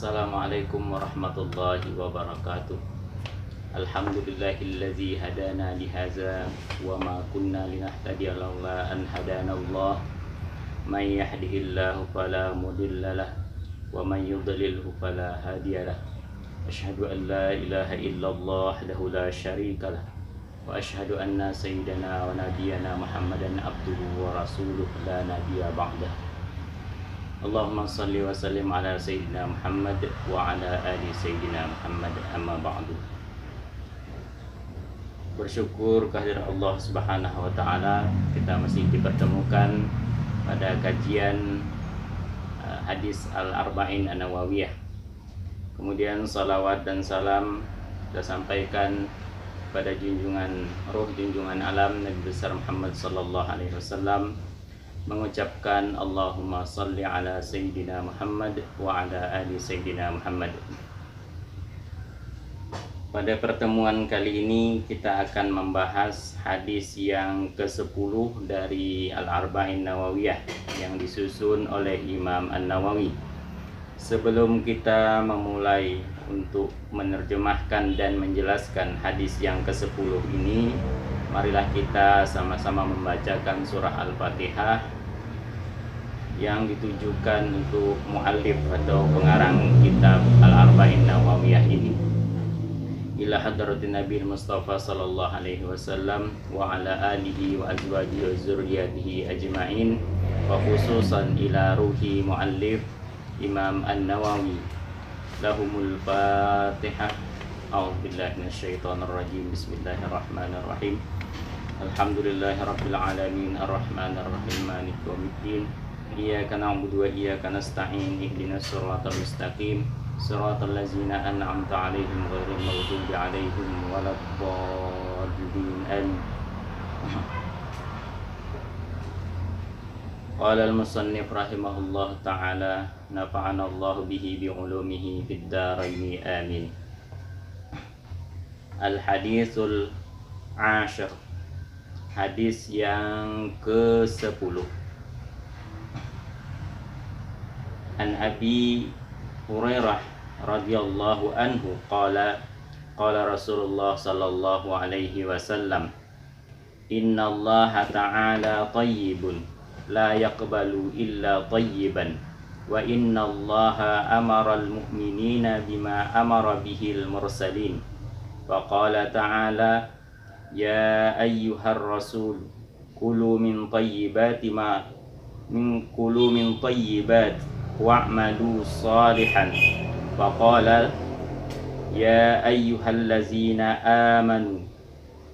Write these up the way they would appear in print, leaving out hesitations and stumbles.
Assalamualaikum warahmatullahi wabarakatuh. Alhamdulillahilladzi hadana lihaza wa ma kunna linahtadiya laula an hadanallah. May yahdihillahu fala mudhillalah wa may yudlilhu fala hadiyalah. Asyhadu an la ilaha illallah wahdahu la syarikalah wa asyhadu anna sayyidana wa nabiyyana Muhammadan abduhu wa rasuluh la nabiyya ba'dah. Allahumma salli wa sallim ala Sayyidina Muhammad wa ala ali Sayyidina Muhammad amma ba'du. Bersyukur kehadirat Allah Subhanahu wa taala, kita masih dipertemukan pada kajian hadis Al-Arba'in An-Nawawiyah. Kemudian salawat dan salam kita sampaikan pada junjungan ruh, junjungan alam Nabi besar Muhammad sallallahu alaihi wasallam, mengucapkan Allahumma salli ala Sayyidina Muhammad wa ala ali Sayyidina Muhammad. Pada pertemuan kali ini kita akan membahas hadis yang ke-10 dari Al-Arba'in Nawawiyah yang disusun oleh Imam An-Nawawi. Sebelum kita memulai untuk menerjemahkan dan menjelaskan hadis yang ke-10 ini, marilah kita sama-sama membacakan surah Al-Fatihah yang ditujukan untuk muallif atau pengarang kitab Al-Arba'in Nawawiyah ini. Ila hadratin Nabi Mustafa sallallahu alaihi wasallam wa ala alihi wa azwajihi wa zurriyatihi ajma'in, wa khususan ila ruhi muallif Imam An-Nawawi. Lahumul Fatihah. A'udzubillahi minasyaitonir rajim. Bismillahirrahmanirrahim. Alhamdulillahirabbil alamin arrahmanir rahim maliki yaumiddin. Iyyaka na'budu wa iyyaka nasta'in. Ihdinas siratal mustaqim. Siratal ladzina an'amta 'alaihim ghairil maghdubi 'alaihim waladdallin. Amin. Qala al-musannif rahimahullah ta'ala, nafa'ana Allah bihi bi'ulumihi fid dharain. Amin. Al-hadithul ashir, hadis yang ke-10. An Abi Hurairah radhiyallahu anhu qala Rasulullah sallallahu alaihi wasallam, inna Allah ta'ala tayyibun la yaqbalu illa tayyiban, wa inna Allah amara al-mu'minina bima amara bihil mursalin. Faqala ta'ala, ya ayyuhar rasul kulu min tayyibati wa'malu salihan. Faqala ya ayyuhallazina amanu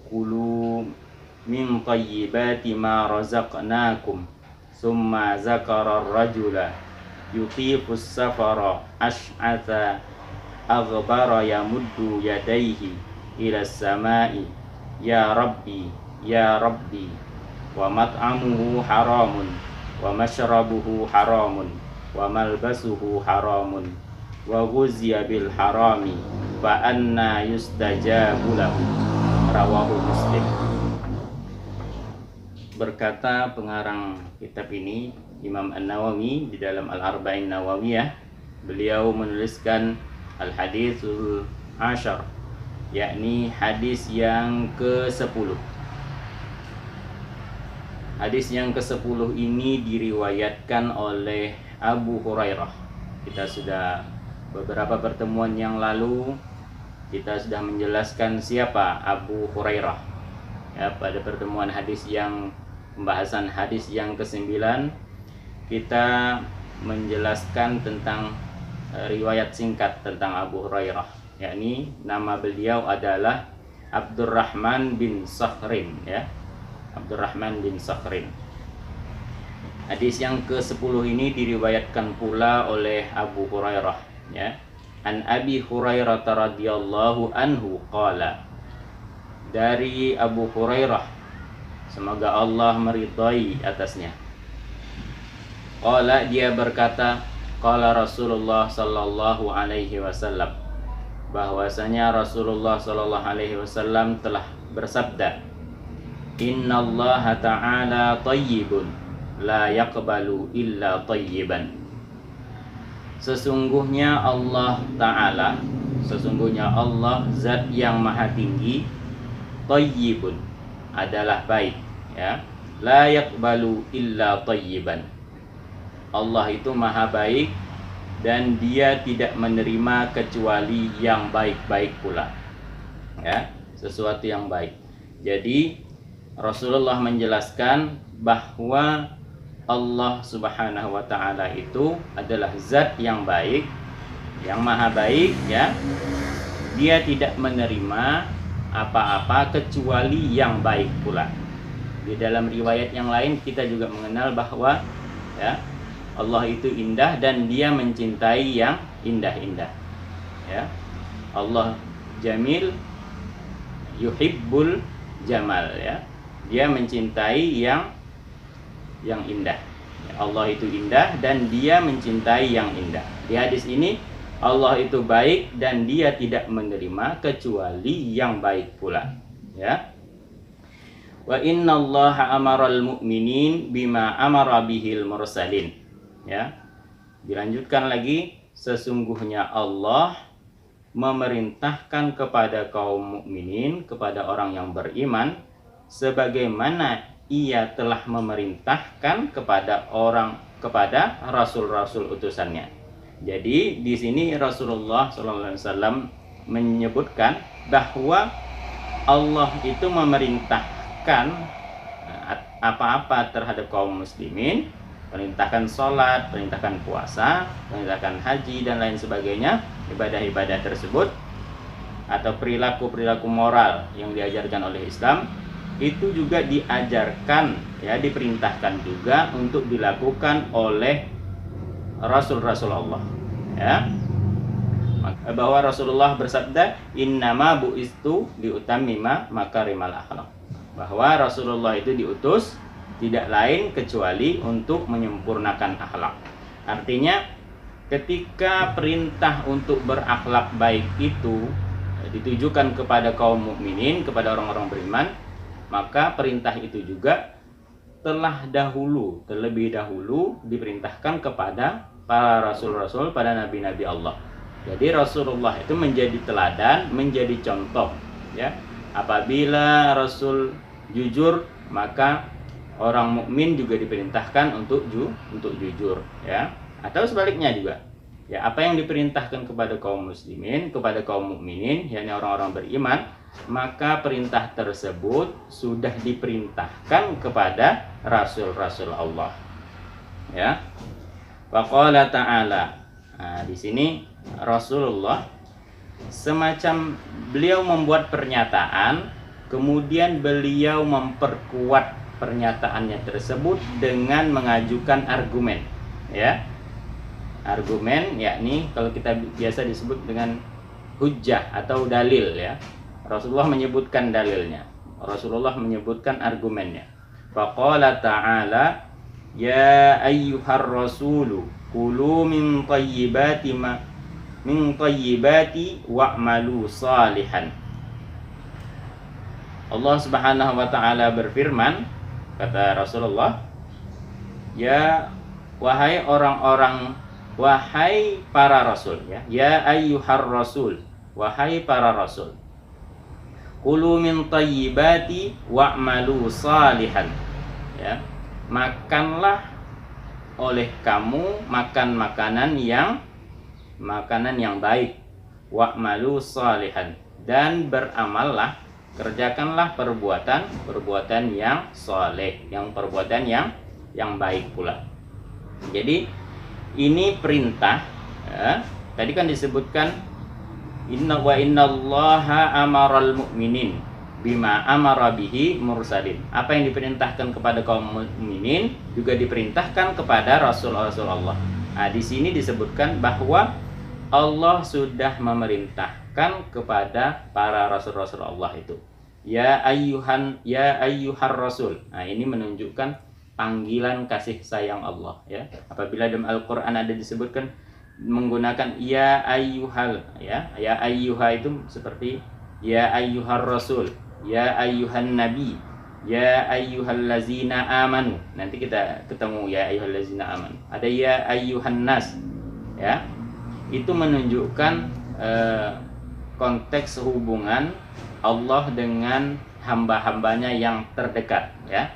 kulu min tayyibati ma razaqnakum. Summa zakara ar-rajula yutifu as-safara ash'atha aghbara yamuddu yadayhi ila as-sama'i ya rabbi ya rabbi, wa mat'amuhu haramun wa mashrabuhu haramun wa malbasuhu haramun wa ghuziya bil harami fa anna yustajabu lahu. Rawahu Muslim. Berkata pengarang kitab ini, Imam An-Nawawi, di dalam Al-Arba'in Nawawiyah, beliau menuliskan Al-Hadithul Ashar, yakni hadis yang ke-10. Hadis yang ke-10 ini diriwayatkan oleh Abu Hurairah. Kita sudah beberapa pertemuan yang lalu kita sudah menjelaskan siapa Abu Hurairah. Ya, pada pertemuan pembahasan hadis yang ke-9 kita menjelaskan tentang riwayat singkat tentang Abu Hurairah, yakni nama beliau adalah Abdurrahman bin Sakhrin, ya. Abdurrahman bin Sakhrin. Hadis yang ke-10 ini diriwayatkan pula oleh Abu Hurairah, ya. An Abi Hurairah radhiyallahu anhu qala, dari Abu Hurairah, semoga Allah meridai atasnya. Qala, dia berkata, qala Rasulullah sallallahu alaihi wasallam, bahwasanya Rasulullah sallallahu alaihi wasallam telah bersabda, innallaha ta'ala tayyibun la yaqbalu illa tayyiban. Sesungguhnya Allah Ta'ala, sesungguhnya Allah zat yang maha tinggi, thayyibun, adalah baik, ya. La yaqbalu illa thayyiban. Allah itu maha baik dan dia tidak menerima kecuali yang baik-baik pula, ya, sesuatu yang baik. Jadi Rasulullah menjelaskan bahwa Allah Subhanahu wa Ta'ala itu adalah zat yang baik, yang maha baik, ya. Dia tidak menerima apa-apa kecuali yang baik pula. Di dalam riwayat yang lain kita juga mengenal bahwa, ya, Allah itu indah dan dia mencintai yang indah-indah, ya. Allah jamil yuhibbul jamal, ya. Dia mencintai yang indah. Allah itu indah dan dia mencintai yang indah. Di hadis ini Allah itu baik dan dia tidak menerima kecuali yang baik pula, ya. Wa innallaha amaral mu'minin bima amara bihil mursalin, ya. Dilanjutkan lagi, sesungguhnya Allah memerintahkan kepada kaum mukminin, kepada orang yang beriman, sebagaimana ia telah memerintahkan kepada rasul-rasul utusannya. Jadi di sini Rasulullah SAW menyebutkan bahwa Allah itu memerintahkan apa-apa terhadap kaum muslimin, perintahkan sholat, perintahkan puasa, perintahkan haji dan lain sebagainya, ibadah-ibadah tersebut atau perilaku-perilaku moral yang diajarkan oleh Islam, itu juga diajarkan, ya, diperintahkan juga untuk dilakukan oleh Rasul-Rasul Allah, ya. Bahwa Rasulullah bersabda, innama bu'istu liutammima makarimal akhlaq, bahwa Rasulullah itu diutus tidak lain kecuali untuk menyempurnakan akhlak. Artinya ketika perintah untuk berakhlak baik itu ditujukan kepada kaum mukminin, kepada orang-orang beriman, maka perintah itu juga telah terlebih dahulu diperintahkan kepada para rasul-rasul, pada nabi-nabi Allah. Jadi Rasulullah itu menjadi teladan, menjadi contoh, ya. Apabila Rasul jujur, maka orang mukmin juga diperintahkan untuk jujur, ya. Atau sebaliknya juga, ya, apa yang diperintahkan kepada kaum muslimin, kepada kaum mukminin, yakni orang-orang beriman, maka perintah tersebut sudah diperintahkan kepada rasul-rasul Allah, ya. Waqala ta'ala. Nah, di sini Rasulullah semacam beliau membuat pernyataan, kemudian beliau memperkuat pernyataannya tersebut dengan mengajukan argumen, ya. Argumen yakni kalau kita biasa disebut dengan hujjah atau dalil, ya. Rasulullah menyebutkan dalilnya, Rasulullah menyebutkan argumennya. Faqala ta'ala, ya ayyuhar rasulu kulu min thayyibati wa'malu salihan. Allah Subhanahu wa Ta'ala berfirman, kata Rasulullah, ya wahai para rasul, ya ayyuhar rasul, wahai para rasul, kulu min thayyibati wa'malu salihan, ya, makanlah oleh kamu makanan yang baik, wa'malu salihan, dan beramallah, kerjakanlah perbuatan yang soleh, yang perbuatan yang baik pula. Jadi ini perintah, ya. Tadi kan disebutkan innallaha amaral mu'minin bima amara bihi mursalin. Apa yang diperintahkan kepada kaum mukminin juga diperintahkan kepada rasul-rasul Allah. Nah, di sini disebutkan bahwa Allah sudah memerintahkan kepada para rasul-rasul Allah itu. Ya ayyuhar rasul. Nah, ini menunjukkan panggilan kasih sayang Allah, ya. Apabila dalam Al-Qur'an ada disebutkan menggunakan ya ayyuhal, ya ayyuha itu seperti ya ayyuhar rasul, ya ayyuhan nabi, ya ayyuhallazina amanu. Nanti kita ketemu ya ayyuhallazina amanu. Ada ya ayyuhan nas, ya, itu menunjukkan konteks hubungan Allah dengan hamba-hambanya yang terdekat, ya.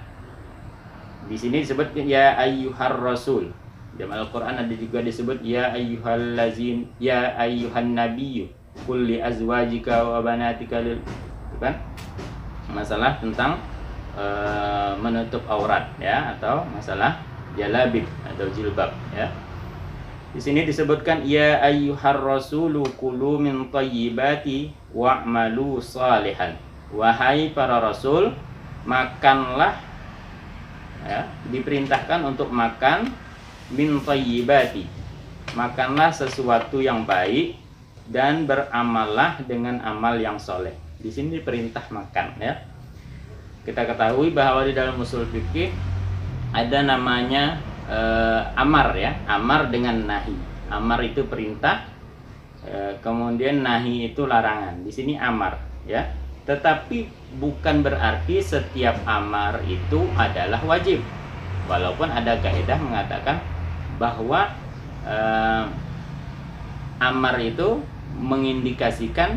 Di sini disebut ya ayyuhar rasul. Dalam Al-Qur'an ada juga disebut ya ayyuhallazin, ya ayyuhan nabiyyu qul li azwajika wa banatika, kan? Masalah tentang menutup aurat, ya, atau masalah jalabib atau jilbab, ya. Di sini disebutkan ya ayyuhar rasulu kulu min thayyibati wa'malu salihan. Wahai para rasul, makanlah, ya, diperintahkan untuk makan min thayyibati. Makanlah sesuatu yang baik dan beramallah dengan amal yang soleh. Di sini diperintah makan, ya. Kita ketahui bahwa di dalam usul fikih ada namanya amar, ya, amar dengan nahi. Amar itu perintah, kemudian nahi itu larangan. Di sini amar, ya. Tetapi bukan berarti setiap amar itu adalah wajib. Walaupun ada kaidah mengatakan bahwa amar itu mengindikasikan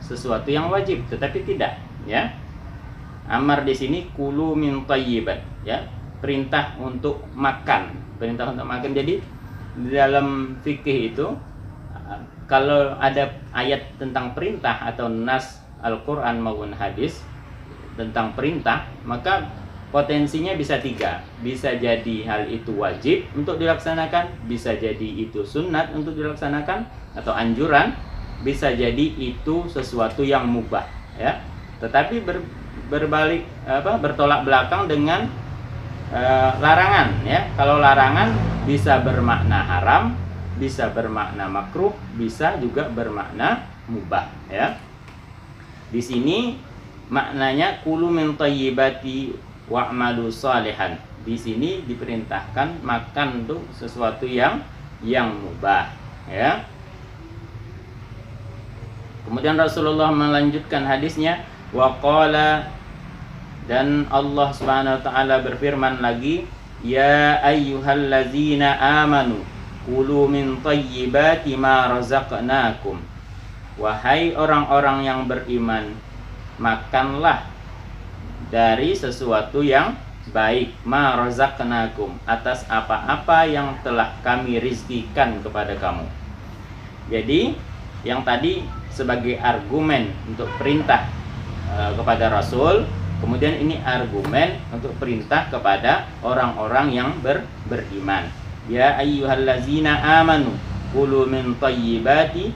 sesuatu yang wajib, tetapi tidak, ya. Amar di sini kulu min thayyibat, ya. Perintah untuk makan, perintah untuk makan. Jadi di dalam fikih itu kalau ada ayat tentang perintah atau nas Al-Quran maupun hadis tentang perintah, maka potensinya bisa tiga. Bisa jadi hal itu wajib untuk dilaksanakan, bisa jadi itu sunat untuk dilaksanakan atau anjuran, bisa jadi itu sesuatu yang mubah, ya. Tetapi bertolak belakang dengan larangan, ya. Kalau larangan bisa bermakna haram, bisa bermakna makruh, bisa juga bermakna mubah, ya. Di sini maknanya kulu min thayyibati wa'malu salihan. Di sini diperintahkan makan tuh sesuatu yang mubah, ya. Kemudian Rasulullah melanjutkan hadisnya, waqala, dan Allah Subhanahu wa taala berfirman lagi, ya ayyuhallazina amanu kulu min thayyibati ma razaqnakum. Wahai orang-orang yang beriman, makanlah dari sesuatu yang baik, ma razaqnakum, atas apa-apa yang telah kami rizkikan kepada kamu. Jadi yang tadi sebagai argumen untuk perintah kepada Rasul, kemudian ini argumen untuk perintah kepada orang-orang yang beriman. Ya ayyuhallazina amanu kulu min thayyibati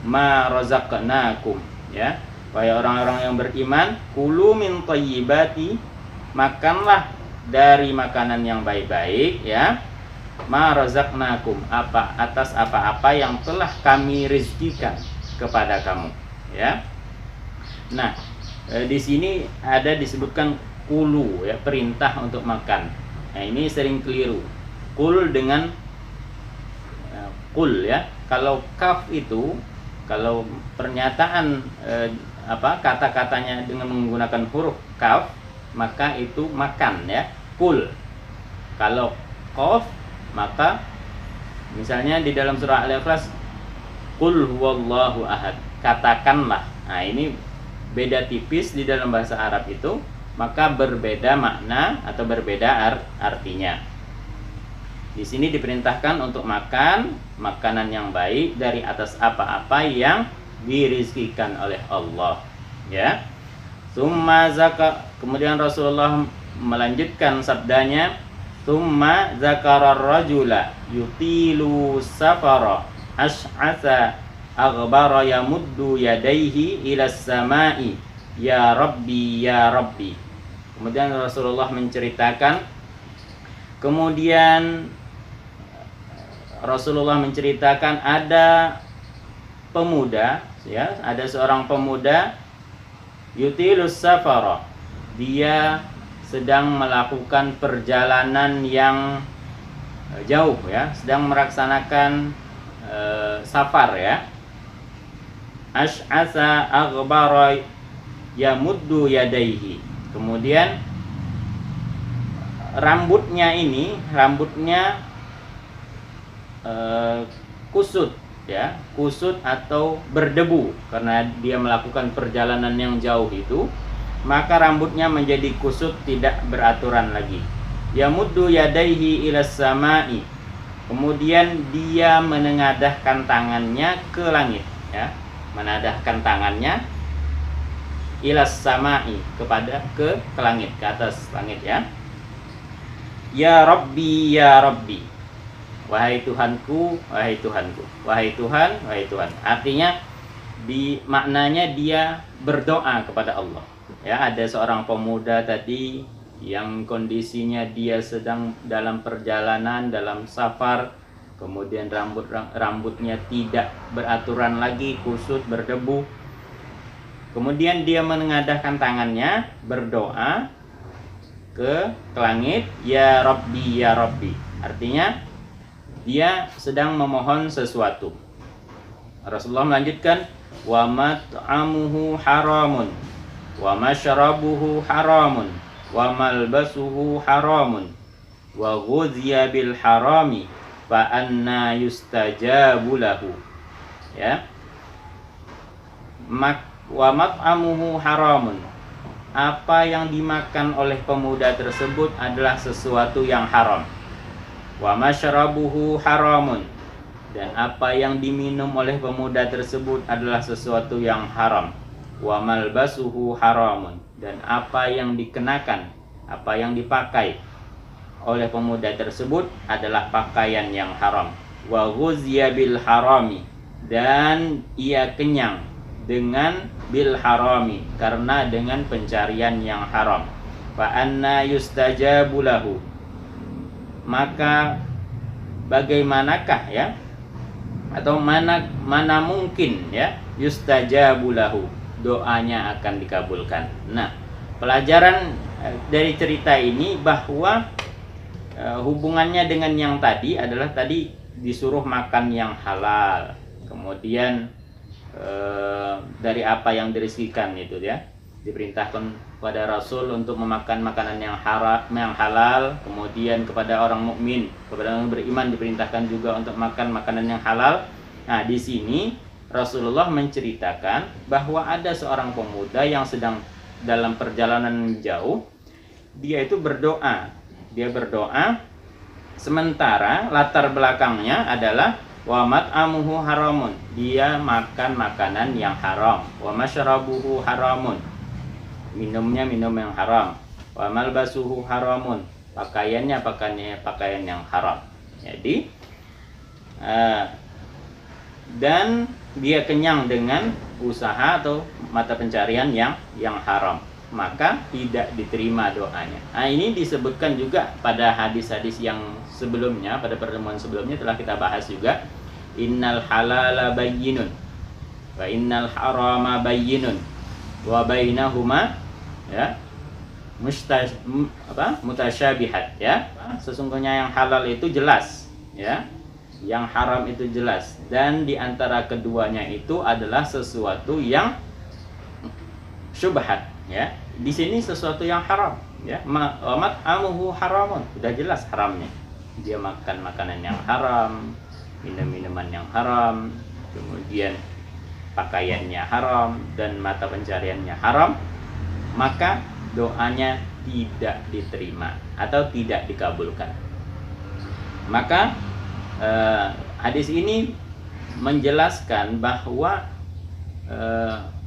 ma razaqnakum, ya. Wahai orang-orang yang beriman, kulu min thayyibati, makanlah dari makanan yang baik-baik, ya. Ma razaqnakum, atas apa-apa yang telah kami rizkikan kepada kamu, ya. Nah, di sini ada disebutkan kulu, ya, perintah untuk makan. Nah, ini sering keliru. Kul dengan kul, ya. Kalau kaf itu, kalau pernyataan kata-katanya dengan menggunakan huruf kaf, maka itu makan, ya, kul. Kalau qaf, maka misalnya di dalam surah Al-Ikhlas, qul huwallahu ahad, katakanlah. Nah, ini beda tipis di dalam bahasa Arab itu, maka berbeda makna atau berbeda artinya. Di sini diperintahkan untuk makan makanan yang baik dari atas apa-apa yang dirizkikan oleh Allah, ya. Summa zaka, kemudian Rasulullah melanjutkan sabdanya, summa zakarar rajula yutilu safara ash'atha aghbara yamuddu yadaihi ilas samai ya rabbi ya rabbi. Kemudian Rasulullah menceritakan, ada pemuda, ya, ada seorang pemuda yutilus safara, dia sedang melakukan perjalanan yang jauh, ya, sedang melaksanakan safar, ya. Ash'asa aghbara yamuddu yadaihi. Kemudian rambutnya kusut, ya, kusut atau berdebu karena dia melakukan perjalanan yang jauh itu, maka rambutnya menjadi kusut, tidak beraturan lagi. Yamuddu yadaihi ilas samai, kemudian dia menengadahkan tangannya ke langit, ya, menadahkan tangannya ilas samai, ke langit, ke atas langit, ya. Ya Rabbi, ya Rabbi, wahai Tuhanku, wahai Tuhanku, wahai Tuhan, wahai Tuhan. Artinya maknanya dia berdoa kepada Allah. Ya, ada seorang pemuda tadi yang kondisinya dia sedang dalam perjalanan, dalam safar, kemudian rambutnya tidak beraturan lagi, kusut, berdebu. Kemudian dia menengadahkan tangannya berdoa ke langit, ya Rabbi, ya Rabbi. Artinya dia sedang memohon sesuatu. Rasulullah melanjutkan, wa mat'amuhu haramun, wa masyrabuhu haramun, wa malbasuhu haramun, wa ghuziya bil harami, fa anna yustajabu lahu. Ya. Wa mat'amuhu haramun, apa yang dimakan oleh pemuda tersebut adalah sesuatu yang haram. Wa masyrabuhu haramun, dan apa yang diminum oleh pemuda tersebut adalah sesuatu yang haram. Wa malbasuhu haramun, dan apa yang dikenakan, apa yang dipakai oleh pemuda tersebut adalah pakaian yang haram. Wa ghuziya bil harami, dan ia kenyang dengan bil harami, karena dengan pencarian yang haram. Fa anna yustajabu lahu, maka bagaimanakah, ya, atau mana mungkin, ya, yustajabu lahu, doanya akan dikabulkan. Nah, pelajaran dari cerita ini bahwa hubungannya dengan yang tadi adalah tadi disuruh makan yang halal, kemudian dari apa yang dirizkikan itu, ya, diperintahkan kepada Rasul untuk memakan makanan yang halal, kemudian kepada orang mukmin, kepada orang beriman diperintahkan juga untuk makan makanan yang halal. Nah, di sini Rasulullah menceritakan bahwa ada seorang pemuda yang sedang dalam perjalanan jauh, dia itu berdoa. Dia berdoa sementara latar belakangnya adalah wa mat'amuhu haramun, dia makan makanan yang haram. Wa masyrabuhu haramun, minumnya minum yang haram. Wa malbasuhu haramun, pakaiannya pakaian yang haram. Jadi dan dia kenyang dengan usaha atau mata pencarian yang haram, maka tidak diterima doanya. Nah, ini disebutkan juga pada hadis-hadis yang sebelumnya, pada pertemuan sebelumnya telah kita bahas juga. Innal halala bayyinun wa innal harama bayyinun wa bainahuma, ya, mutasyabihat, ya. Sesungguhnya yang halal itu jelas, ya, yang haram itu jelas, dan di antara keduanya itu adalah sesuatu yang syubhat, ya. Di sini sesuatu yang haram, ya. Mat'amuhu haramun, sudah jelas haramnya. Dia makan makanan yang haram, minum minuman yang haram, kemudian pakaiannya haram dan mata pencariannya haram, maka doanya tidak diterima atau tidak dikabulkan. Maka hadis ini menjelaskan bahwa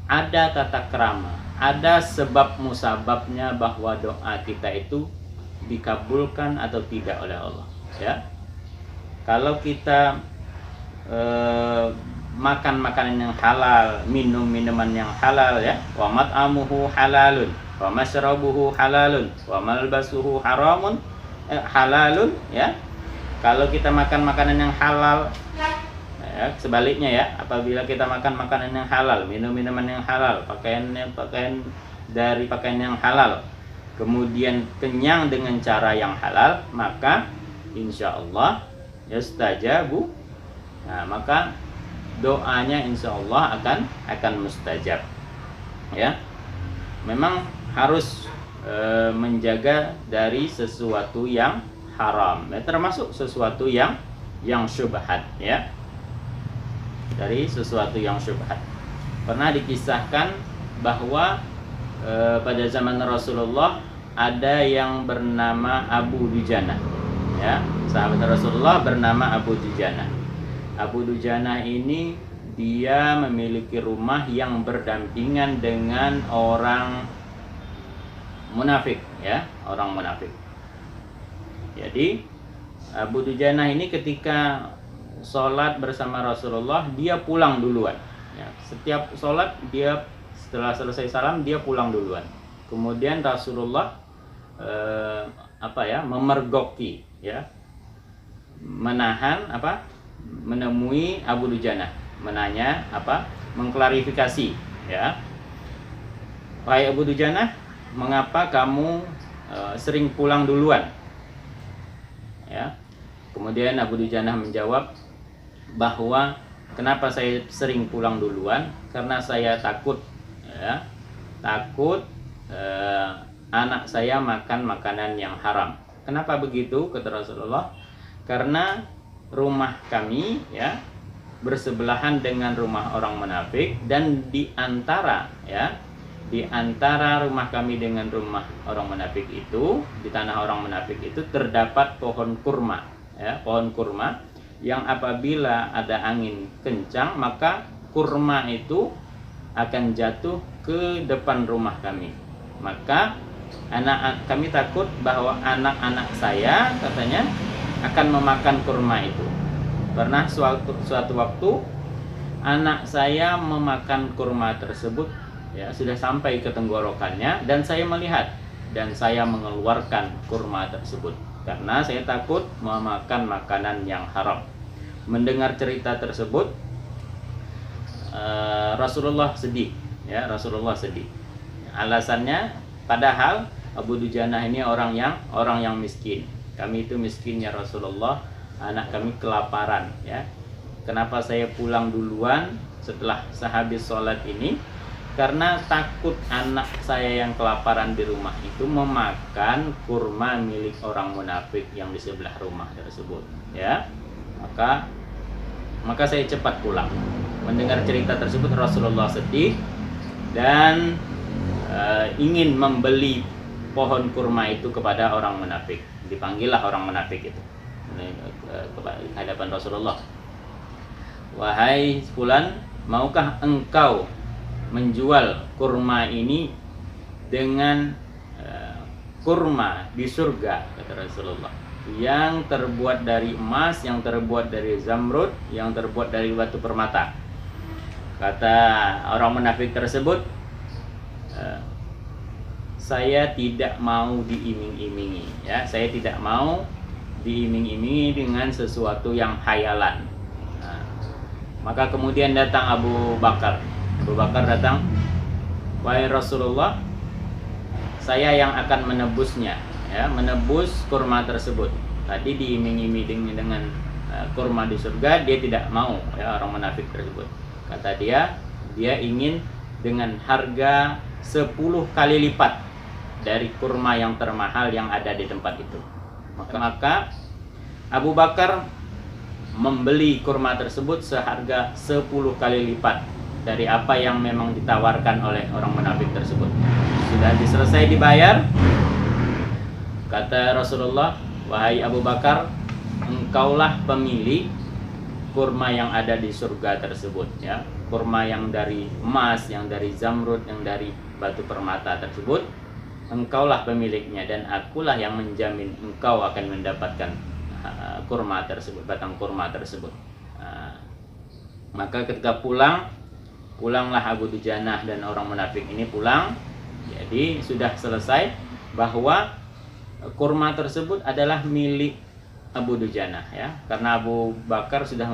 ada tata krama, ada sebab musababnya bahwa doa kita itu dikabulkan atau tidak oleh Allah, ya. Kalau kita makan makanan yang halal, minum minuman yang halal, ya, wa mat'amuhu halalun, wa masyrabuhu halalun, wa malbasuhu halalun, ya. Kalau kita makan makanan yang halal, ya, sebaliknya, ya, apabila kita makan makanan yang halal, minum minuman yang halal, pakaian dari pakaian yang halal, kemudian kenyang dengan cara yang halal, maka insya Allah yastajabu. Nah, maka doanya insya Allah akan mustajab, ya. Memang harus menjaga dari sesuatu yang haram, ya, termasuk sesuatu yang yang syubhat, ya. Dari sesuatu yang syubhat. Pernah dikisahkan bahwa pada zaman Rasulullah ada yang bernama Abu Dujana, ya, sahabat Rasulullah bernama Abu Dujana. Abu Dujana ini dia memiliki rumah yang berdampingan dengan orang munafik, ya, orang munafik. Jadi Abu Dujana ini ketika sholat bersama Rasulullah dia pulang duluan, ya. Setiap sholat dia setelah selesai salam dia pulang duluan. Kemudian Rasulullah memergoki, ya, menemui Abu Dujana, menanya mengklarifikasi, ya. Wahai Abu Dujana, mengapa kamu sering pulang duluan? Ya. Kemudian Abu Dujana menjawab bahwa kenapa saya sering pulang duluan? Karena saya takut, ya, anak saya makan makanan yang haram. Kenapa begitu? Kata Rasulullah, karena rumah kami, ya, bersebelahan dengan rumah orang munafik, dan di antara rumah kami dengan rumah orang munafik itu, di tanah orang munafik itu terdapat pohon kurma, ya, pohon kurma yang apabila ada angin kencang maka kurma itu akan jatuh ke depan rumah kami. Maka kami takut bahwa anak-anak saya, katanya, akan memakan kurma itu. Pernah suatu waktu anak saya memakan kurma tersebut, ya, sudah sampai ke tenggorokannya, dan saya melihat dan saya mengeluarkan kurma tersebut karena saya takut memakan makanan yang haram. Mendengar cerita tersebut Rasulullah sedih, ya, Rasulullah sedih. Alasannya, padahal Abu Dujana ini orang yang miskin. Kami itu miskin, ya Rasulullah, anak kami kelaparan, ya. Kenapa saya pulang duluan setelah sehabis sholat ini? Karena takut anak saya yang kelaparan di rumah itu memakan kurma milik orang munafik yang di sebelah rumah tersebut, ya. Maka saya cepat pulang. Mendengar cerita tersebut Rasulullah sedih dan ingin membeli pohon kurma itu kepada orang munafik. Dipanggillah orang munafik itu ke hadapan Rasulullah. Wahai fulan, maukah engkau menjual kurma ini dengan kurma di surga, kata Rasulullah, yang terbuat dari emas, yang terbuat dari zamrud, yang terbuat dari batu permata. Kata orang munafik tersebut, saya tidak mau diiming-imingi, ya, saya tidak mau diiming-imingi dengan sesuatu yang hayalan. Maka kemudian datang Abu Bakar. Abu Bakar datang, wahai Rasulullah, saya yang akan menebusnya, ya, menebus kurma tersebut. Tadi diiming-imingi dengan kurma di surga, dia tidak mau, ya, orang munafik tersebut. Kata dia ingin dengan harga 10 kali lipat dari kurma yang termahal yang ada di tempat itu. Maka Abu Bakar membeli kurma tersebut seharga 10 kali lipat dari apa yang memang ditawarkan oleh orang munafik tersebut. Sudah selesai dibayar, kata Rasulullah, wahai Abu Bakar, engkaulah pemilik kurma yang ada di surga tersebut, ya. Kurma yang dari emas, yang dari zamrud, yang dari batu permata tersebut, engkaulah pemiliknya, dan akulah yang menjamin engkau akan mendapatkan kurma tersebut, batang kurma tersebut. Maka ketika pulanglah Abu Dujana dan orang munafik ini pulang. Jadi sudah selesai bahwa kurma tersebut adalah milik Abu Dujana, ya, karena Abu Bakar sudah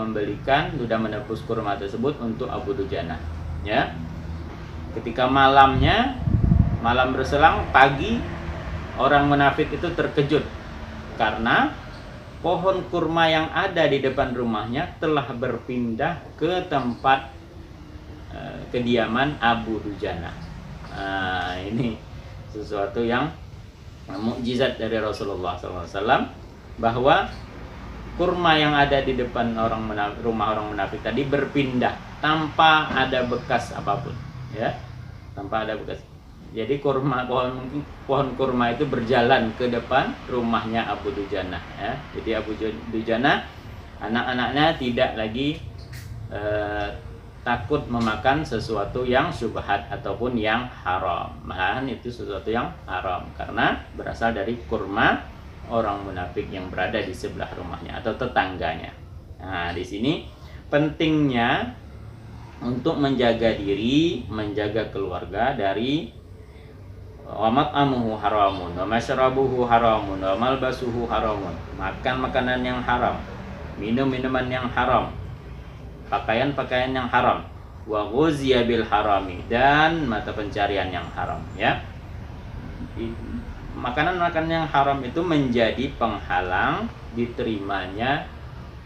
sudah menebus kurma tersebut untuk Abu Dujana, ya. Ketika malam berselang, pagi, orang munafik itu terkejut karena pohon kurma yang ada di depan rumahnya telah berpindah ke tempat kediaman Abu Dujana. Ini sesuatu yang mukjizat dari Rasulullah SAW, bahwa kurma yang ada di depan rumah orang munafik tadi berpindah tanpa ada bekas apapun, ya, tanpa ada bekas. Jadi pohon kurma itu berjalan ke depan rumahnya Abu Dujana, ya. Jadi Abu Dujana, anak-anaknya tidak lagi takut memakan sesuatu yang syubhat ataupun yang haram. Malahan itu sesuatu yang haram karena berasal dari kurma orang munafik yang berada di sebelah rumahnya atau tetangganya. Nah, di sini pentingnya untuk menjaga diri, menjaga keluarga dari wa mat'amuhu haramun, wa masyrabuhu haramun, wa malbasuhu haramun. Makan makanan yang haram, minum minuman yang haram, pakaian yang haram, wa ghuziya bil harami, dan mata pencarian yang haram, ya. Makanan yang haram itu menjadi penghalang diterimanya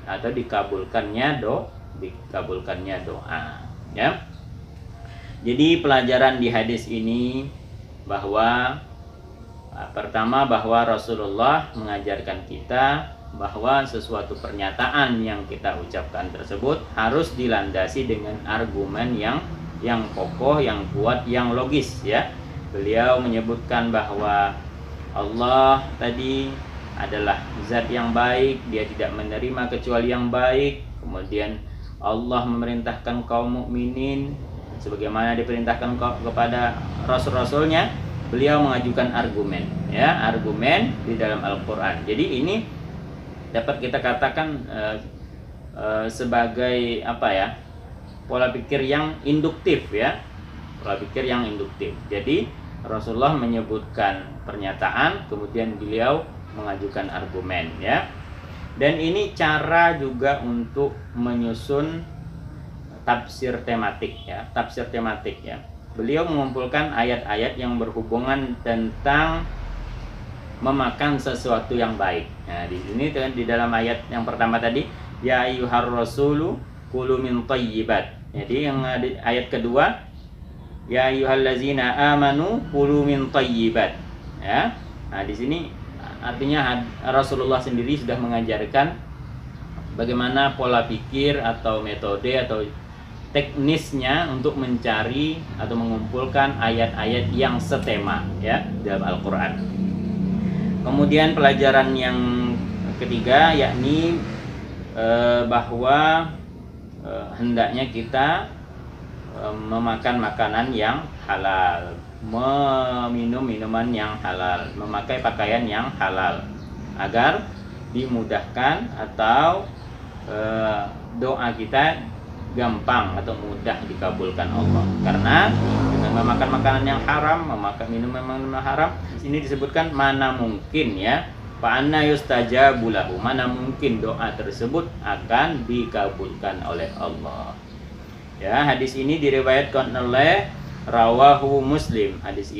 atau dikabulkannya doa, ya. Jadi pelajaran di hadis ini bahwa pertama bahwa Rasulullah mengajarkan kita bahwa sesuatu pernyataan yang kita ucapkan tersebut harus dilandasi dengan argumen yang kokoh, yang kuat, yang logis, ya. Beliau menyebutkan bahwa Allah tadi adalah zat yang baik, dia tidak menerima kecuali yang baik. Kemudian Allah memerintahkan kaum mukminin sebagaimana diperintahkan kepada rasul-rasulnya. Beliau mengajukan argumen, ya, argumen di dalam Al-Qur'an. Jadi ini dapat kita katakan sebagai apa, ya, pola pikir yang induktif, ya, pola pikir yang induktif. Jadi Rasulullah menyebutkan pernyataan, kemudian beliau mengajukan argumen, ya. Dan ini cara juga untuk menyusun tafsir tematik, ya, tafsir tematik, ya. Beliau mengumpulkan ayat-ayat yang berhubungan tentang memakan sesuatu yang baik. Nah, di sini di dalam ayat yang pertama tadi, ya ayyuhar rasulu kulu min thayyibat. Jadi yang ayat kedua, ya ayyuhallazina amanu kulu min thayyibat, ya. Nah, di sini artinya Rasulullah sendiri sudah mengajarkan bagaimana pola pikir atau metode atau teknisnya untuk mencari atau mengumpulkan ayat-ayat yang setema, ya, dalam Al-Qur'an. Kemudian pelajaran yang ketiga yakni bahwa hendaknya kita memakan makanan yang halal, meminum minuman yang halal, memakai pakaian yang halal agar dimudahkan atau doa kita gampang atau mudah dikabulkan Allah. Karena dengan memakan makanan yang haram, memakan minuman haram, ini disebutkan mana mungkin, ya, fa anna yustajabu lahu, mana mungkin doa tersebut akan dikabulkan oleh Allah. Ya, hadis ini diriwayatkan oleh rawahu Muslim. Hadis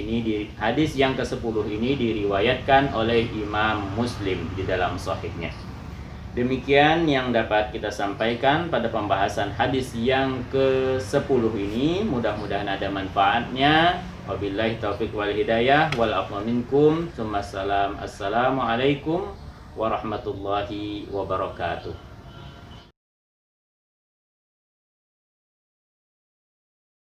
yang ke-10 ini diriwayatkan oleh Imam Muslim di dalam sahihnya. Demikian yang dapat kita sampaikan pada pembahasan hadis yang ke-10 ini. Mudah-mudahan ada manfaatnya. Wabillahi taufiq wal hidayah wal afwa minkum. Assalamualaikum warahmatullahi wabarakatuh.